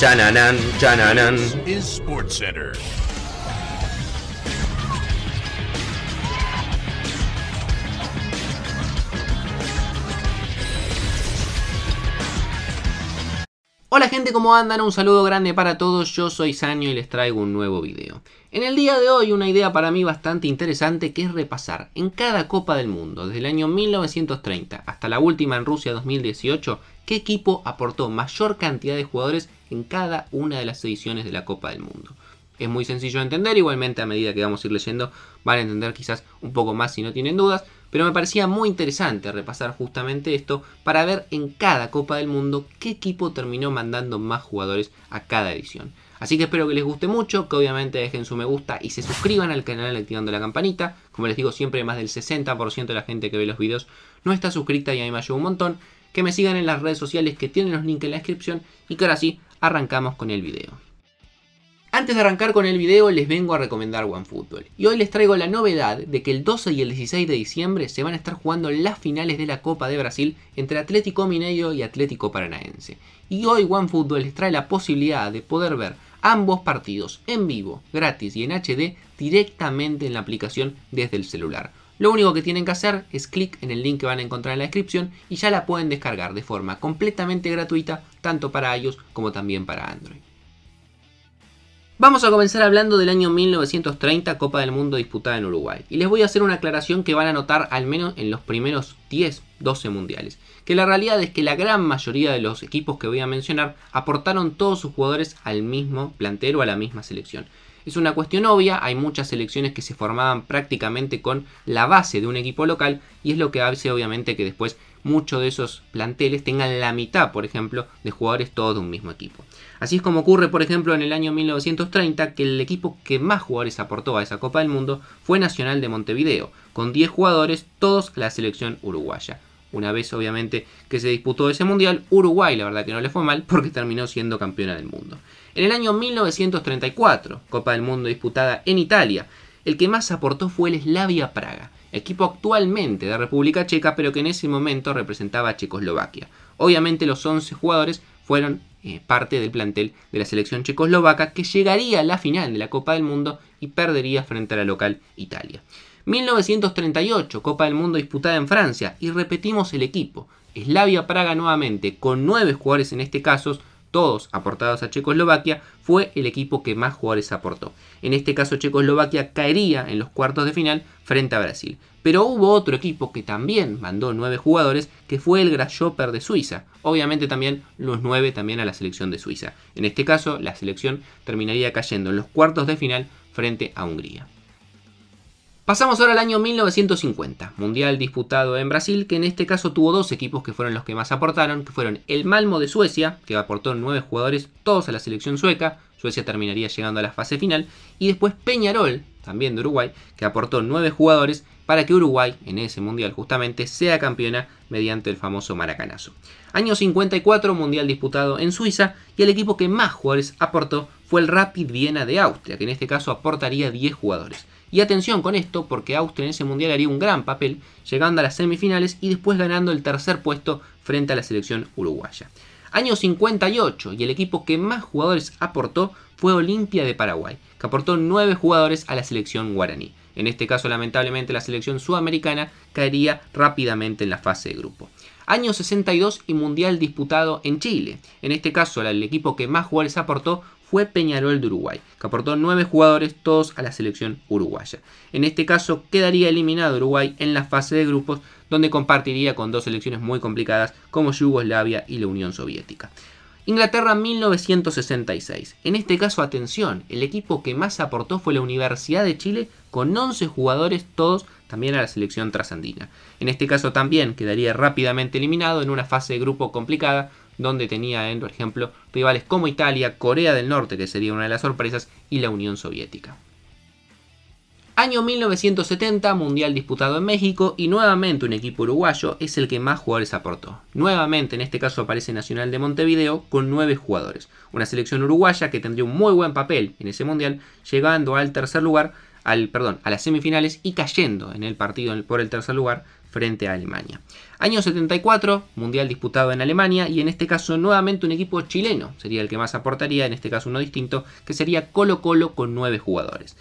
Chananan, chananan. Is SportsCenter. Hola gente, ¿cómo andan? Un saludo grande para todos, yo soy Sanio y les traigo un nuevo video. En el día de hoy una idea para mí bastante interesante, que es repasar en cada Copa del Mundo, desde el año 1930 hasta la última en Rusia 2018, qué equipo aportó mayor cantidad de jugadores en cada una de las ediciones de la Copa del Mundo. Es muy sencillo de entender, igualmente a medida que vamos a ir leyendo van a entender quizás un poco más si no tienen dudas, pero me parecía muy interesante repasar justamente esto para ver en cada Copa del Mundo qué equipo terminó mandando más jugadores a cada edición. Así que espero que les guste mucho, que obviamente dejen su me gusta y se suscriban al canal activando la campanita. Como les digo siempre, más del 60% de la gente que ve los videos no está suscrita y a mí me ayuda un montón. Que me sigan en las redes sociales que tienen los links en la descripción y que ahora sí, arrancamos con el video. Antes de arrancar con el video les vengo a recomendar OneFootball y hoy les traigo la novedad de que el 12 y el 16 de diciembre se van a estar jugando las finales de la Copa de Brasil entre Atlético Mineiro y Atlético Paranaense. Y hoy OneFootball les trae la posibilidad de poder ver ambos partidos en vivo, gratis y en HD directamente en la aplicación desde el celular. Lo único que tienen que hacer es clic en el link que van a encontrar en la descripción y ya la pueden descargar de forma completamente gratuita tanto para iOS como también para Android. Vamos a comenzar hablando del año 1930, Copa del Mundo disputada en Uruguay. Y les voy a hacer una aclaración que van a notar al menos en los primeros 10-12 mundiales. Que la realidad es que la gran mayoría de los equipos que voy a mencionar aportaron todos sus jugadores al mismo plantel o a la misma selección. Es una cuestión obvia, hay muchas selecciones que se formaban prácticamente con la base de un equipo local y es lo que hace obviamente que después muchos de esos planteles tengan la mitad, por ejemplo, de jugadores todos de un mismo equipo. Así es como ocurre, por ejemplo, en el año 1930, que el equipo que más jugadores aportó a esa Copa del Mundo fue Nacional de Montevideo, con 10 jugadores, todos la selección uruguaya. Una vez, obviamente, que se disputó ese mundial, Uruguay, la verdad que no le fue mal, porque terminó siendo campeona del mundo. En el año 1934, Copa del Mundo disputada en Italia, el que más aportó fue el Slavia Praga, equipo actualmente de República Checa, pero que en ese momento representaba a Checoslovaquia. Obviamente los 11 jugadores fueron parte del plantel de la selección checoslovaca, que llegaría a la final de la Copa del Mundo y perdería frente a la local Italia. 1938, Copa del Mundo disputada en Francia, y repetimos el equipo. Slavia Praga nuevamente, con 9 jugadores en este caso, todos aportados a Checoslovaquia, fue el equipo que más jugadores aportó. En este caso Checoslovaquia caería en los cuartos de final frente a Brasil. Pero hubo otro equipo que también mandó 9 jugadores, que fue el Grasshopper de Suiza. Obviamente también los 9 también a la selección de Suiza. En este caso la selección terminaría cayendo en los cuartos de final frente a Hungría. Pasamos ahora al año 1950, mundial disputado en Brasil, que en este caso tuvo dos equipos que fueron los que más aportaron, que fueron el Malmo de Suecia, que aportó 9 jugadores, todos a la selección sueca. Suecia terminaría llegando a la fase final, y después Peñarol, también de Uruguay, que aportó 9 jugadores para que Uruguay, en ese mundial justamente, sea campeona mediante el famoso maracanazo. Año 54, mundial disputado en Suiza, y el equipo que más jugadores aportó fue el Rapid Viena de Austria, que en este caso aportaría 10 jugadores. Y atención con esto, porque Austria en ese mundial haría un gran papel, llegando a las semifinales y después ganando el tercer puesto frente a la selección uruguaya. Año 58, y el equipo que más jugadores aportó fue Olimpia de Paraguay, que aportó 9 jugadores a la selección guaraní. En este caso, lamentablemente, la selección sudamericana caería rápidamente en la fase de grupo. Año 62 y mundial disputado en Chile. En este caso, el equipo que más jugadores aportó fue Peñarol de Uruguay, que aportó 9 jugadores, todos a la selección uruguaya. En este caso quedaría eliminado Uruguay en la fase de grupos, donde compartiría con dos selecciones muy complicadas como Yugoslavia y la Unión Soviética. Inglaterra 1966. En este caso, atención, el equipo que más aportó fue la Universidad de Chile, con 11 jugadores, todos también a la selección trasandina. En este caso también quedaría rápidamente eliminado en una fase de grupo complicada, donde tenía, por ejemplo, rivales como Italia, Corea del Norte, que sería una de las sorpresas, y la Unión Soviética. Año 1970, mundial disputado en México, y nuevamente un equipo uruguayo es el que más jugadores aportó. Nuevamente, en este caso aparece Nacional de Montevideo con 9 jugadores. Una selección uruguaya que tendría un muy buen papel en ese mundial, llegando al tercer lugar a las semifinales y cayendo en el partido por el tercer lugar frente a Alemania. Año 74, mundial disputado en Alemania, y en este caso nuevamente un equipo chileno sería el que más aportaría, en este caso uno distinto, que sería Colo-Colo con 9 jugadores.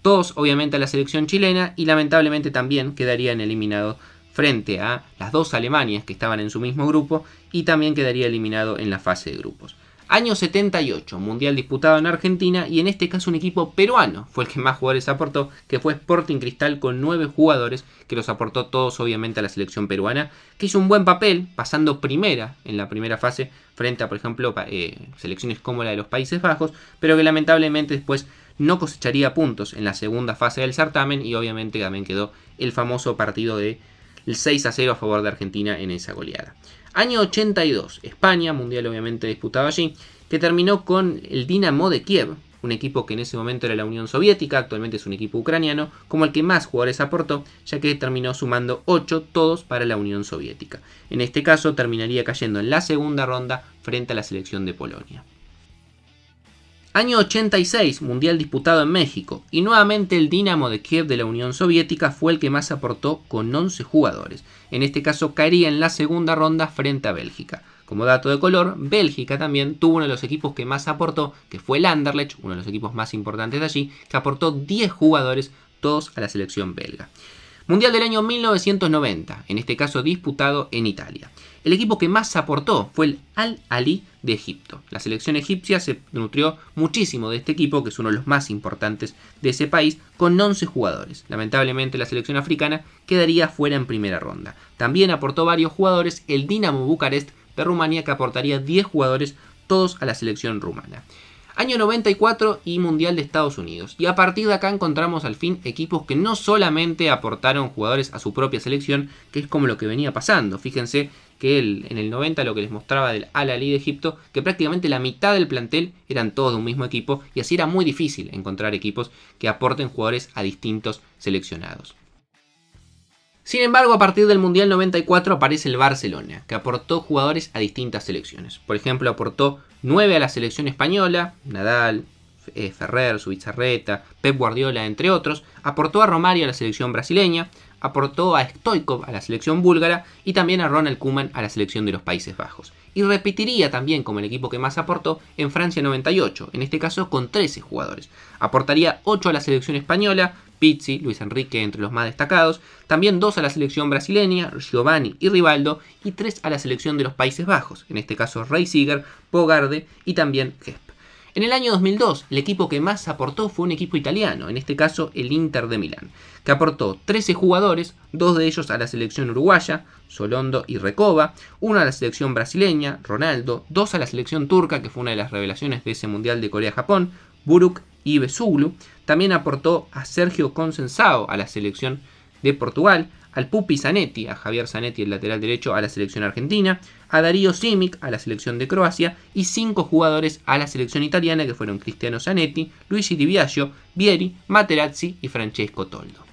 Todos obviamente a la selección chilena, y lamentablemente también quedarían eliminados frente a las dos Alemanias que estaban en su mismo grupo, y también quedaría eliminado en la fase de grupos. Año 78, mundial disputado en Argentina, y en este caso un equipo peruano fue el que más jugadores aportó, que fue Sporting Cristal con 9 jugadores, que los aportó todos obviamente a la selección peruana, que hizo un buen papel, pasando primera en la primera fase frente a, por ejemplo, selecciones como la de los Países Bajos, pero que lamentablemente después no cosecharía puntos en la segunda fase del certamen, y obviamente también quedó el famoso partido de el 6-0 a favor de Argentina en esa goleada. Año 82, España, mundial obviamente disputado allí, que terminó con el Dinamo de Kiev, un equipo que en ese momento era la Unión Soviética, actualmente es un equipo ucraniano, como el que más jugadores aportó, ya que terminó sumando 8, todos para la Unión Soviética. En este caso terminaría cayendo en la segunda ronda frente a la selección de Polonia. Año 86, mundial disputado en México, y nuevamente el Dinamo de Kiev de la Unión Soviética fue el que más aportó con 11 jugadores. En este caso caería en la segunda ronda frente a Bélgica. Como dato de color, Bélgica también tuvo uno de los equipos que más aportó, que fue el Anderlecht, uno de los equipos más importantes de allí, que aportó 10 jugadores, todos a la selección belga. Mundial del año 1990, en este caso disputado en Italia. El equipo que más aportó fue el Al-Ahly de Egipto. La selección egipcia se nutrió muchísimo de este equipo, que es uno de los más importantes de ese país, con 11 jugadores. Lamentablemente la selección africana quedaría fuera en primera ronda. También aportó varios jugadores el Dinamo Bucarest de Rumania, que aportaría 10 jugadores, todos a la selección rumana. Año 94 y Mundial de Estados Unidos. Y a partir de acá encontramos al fin equipos que no solamente aportaron jugadores a su propia selección, que es como lo que venía pasando. Fíjense que en el 90 lo que les mostraba del Al-Ahly de Egipto, que prácticamente la mitad del plantel eran todos de un mismo equipo, y así era muy difícil encontrar equipos que aporten jugadores a distintos seleccionados. Sin embargo, a partir del Mundial 94 aparece el Barcelona, que aportó jugadores a distintas selecciones. Por ejemplo, aportó 9 a la selección española, Nadal, Ferrer, Zubizarreta, Pep Guardiola, entre otros. Aportó a Romario a la selección brasileña, aportó a Stoichkov a la selección búlgara y también a Ronald Koeman a la selección de los Países Bajos. Y repetiría también como el equipo que más aportó en Francia 98, en este caso con 13 jugadores. Aportaría 8 a la selección española, Pizzi, Luis Enrique entre los más destacados, también 2 a la selección brasileña, Giovanni y Rivaldo, y 3 a la selección de los Países Bajos, en este caso Reisiger, Bogarde y también Gesp. En el año 2002, el equipo que más aportó fue un equipo italiano, en este caso el Inter de Milán, que aportó 13 jugadores, 2 de ellos a la selección uruguaya, Solondo y Recoba, 1 a la selección brasileña, Ronaldo, 2 a la selección turca, que fue una de las revelaciones de ese Mundial de Corea-Japón, Buruk y Besuglu. También aportó a Sergio Conceição a la selección de Portugal, al Pupi Zanetti, a Javier Zanetti, el lateral derecho, a la selección argentina, a Darío Simic a la selección de Croacia, y 5 jugadores a la selección italiana, que fueron Cristiano Zanetti, Luigi Di Biagio, Vieri, Materazzi y Francesco Toldo.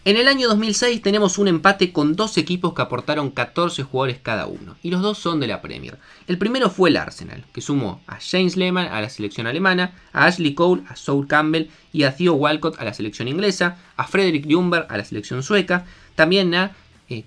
En el año 2006 tenemos un empate con 2 equipos que aportaron 14 jugadores cada uno, y los dos son de la Premier. El primero fue el Arsenal, que sumó a James Lehmann a la selección alemana, a Ashley Cole, a Sol Campbell y a Theo Walcott a la selección inglesa, a Fredrik Ljungberg a la selección sueca, también a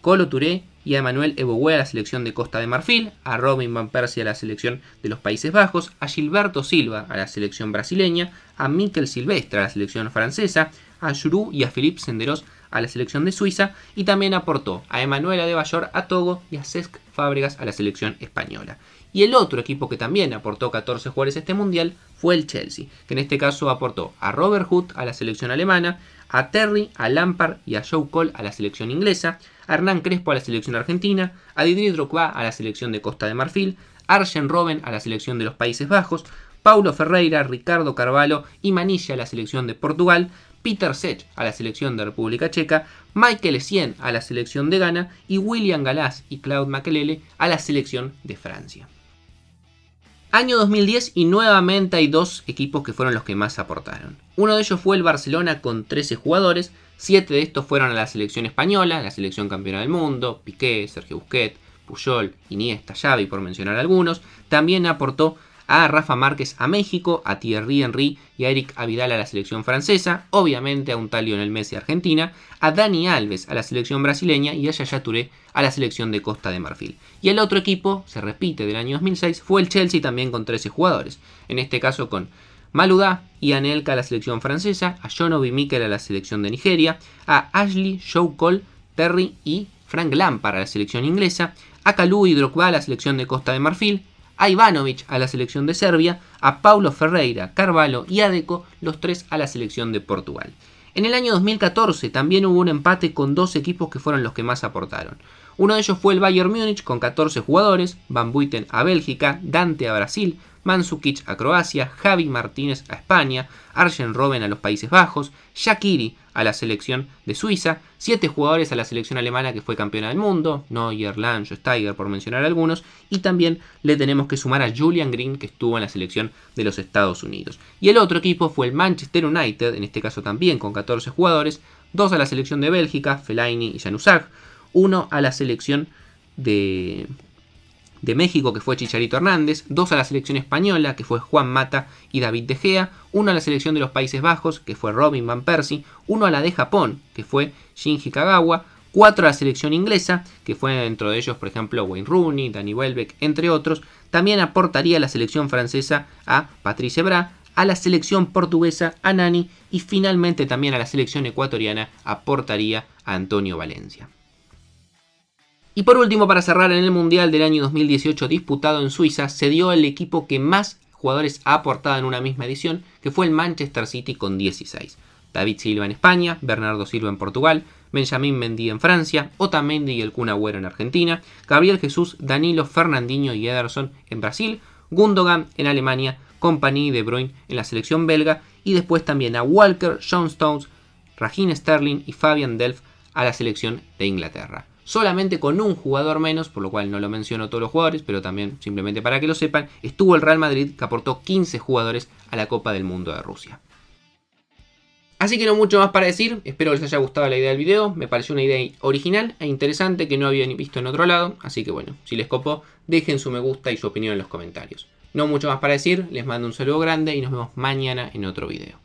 Kolo Touré y a Emmanuel Eboue a la selección de Costa de Marfil, a Robin van Persie a la selección de los Países Bajos, a Gilberto Silva a la selección brasileña, a Mikel Silvestre a la selección francesa, a Giroud y a Philippe Senderos a la selección de Suiza, y también aportó a Emmanuel Adebayor a Togo y a Cesc Fábregas a la selección española. Y el otro equipo que también aportó 14 jugadores a este mundial fue el Chelsea, que en este caso aportó a Robert Hood a la selección alemana, a Terry, a Lampard y a Joe Cole a la selección inglesa, a Hernán Crespo a la selección argentina, a Didier Drogba a la selección de Costa de Marfil, a Arjen Robben a la selección de los Países Bajos, Paulo Ferreira, Ricardo Carvalho y Manilla a la selección de Portugal, Peter Cech a la selección de República Checa, Michael Essien a la selección de Ghana y William Gallas y Claude Makelele a la selección de Francia. Año 2010 y nuevamente hay 2 equipos que fueron los que más aportaron. Uno de ellos fue el Barcelona con 13 jugadores, 7 de estos fueron a la selección española, la selección campeona del mundo, Piqué, Sergio Busquets, Puyol, Iniesta, Xavi por mencionar algunos. También aportó a Rafa Márquez a México, a Thierry Henry y a Eric Abidal a la selección francesa, obviamente a un tal Lionel Messi a Argentina, a Dani Alves a la selección brasileña y a Yaya Touré a la selección de Costa de Marfil. Y el otro equipo, se repite, del año 2006, fue el Chelsea también con 13 jugadores, en este caso con Malouda y Anelka a la selección francesa, a John Obi Mikel a la selección de Nigeria, a Ashley, Joe Cole, Terry y Frank Lampard a la selección inglesa, a Kalou y Drogba a la selección de Costa de Marfil, a Ivanovic a la selección de Serbia, a Paulo Ferreira, Carvalho y a Deco, los tres a la selección de Portugal. En el año 2014 también hubo un empate con dos equipos que fueron los que más aportaron. Uno de ellos fue el Bayern Múnich con 14 jugadores, Van Buiten a Bélgica, Dante a Brasil, Mandzukic a Croacia, Javi Martínez a España, Arjen Robben a los Países Bajos, Shaqiri a la selección de Suiza, 7 jugadores a la selección alemana que fue campeona del mundo, Neuer, Lange, Steiger por mencionar algunos, y también le tenemos que sumar a Julian Green que estuvo en la selección de los Estados Unidos. Y el otro equipo fue el Manchester United, en este caso también con 14 jugadores, 2 a la selección de Bélgica, Fellaini y Januzaj, 1 a la selección de México, que fue Chicharito Hernández, 2 a la selección española, que fue Juan Mata y David De Gea, 1 a la selección de los Países Bajos, que fue Robin Van Persie, 1 a la de Japón, que fue Shinji Kagawa, 4 a la selección inglesa, que fue dentro de ellos, por ejemplo, Wayne Rooney, Danny Welbeck, entre otros. También aportaría la selección francesa a Patrice Evra, a la selección portuguesa a Nani y finalmente también a la selección ecuatoriana aportaría a Antonio Valencia. Y por último, para cerrar, en el Mundial del año 2018 disputado en Suiza, se dio el equipo que más jugadores ha aportado en una misma edición, que fue el Manchester City con 16. David Silva en España, Bernardo Silva en Portugal, Benjamín Mendy en Francia, Otamendi y el Kun Agüero en Argentina, Gabriel Jesús, Danilo, Fernandinho y Ederson en Brasil, Gundogan en Alemania, Kompany y De Bruyne en la selección belga, y después también a Walker, John Stones, Raheem Sterling y Fabian Delph a la selección de Inglaterra. Solamente con un jugador menos, por lo cual no lo menciono todos los jugadores, pero también simplemente para que lo sepan, estuvo el Real Madrid, que aportó 15 jugadores a la Copa del Mundo de Rusia. Así que no mucho más para decir, espero que les haya gustado la idea del video, me pareció una idea original e interesante que no había visto en otro lado, así que bueno, si les copó, dejen su me gusta y su opinión en los comentarios. No mucho más para decir, les mando un saludo grande y nos vemos mañana en otro video.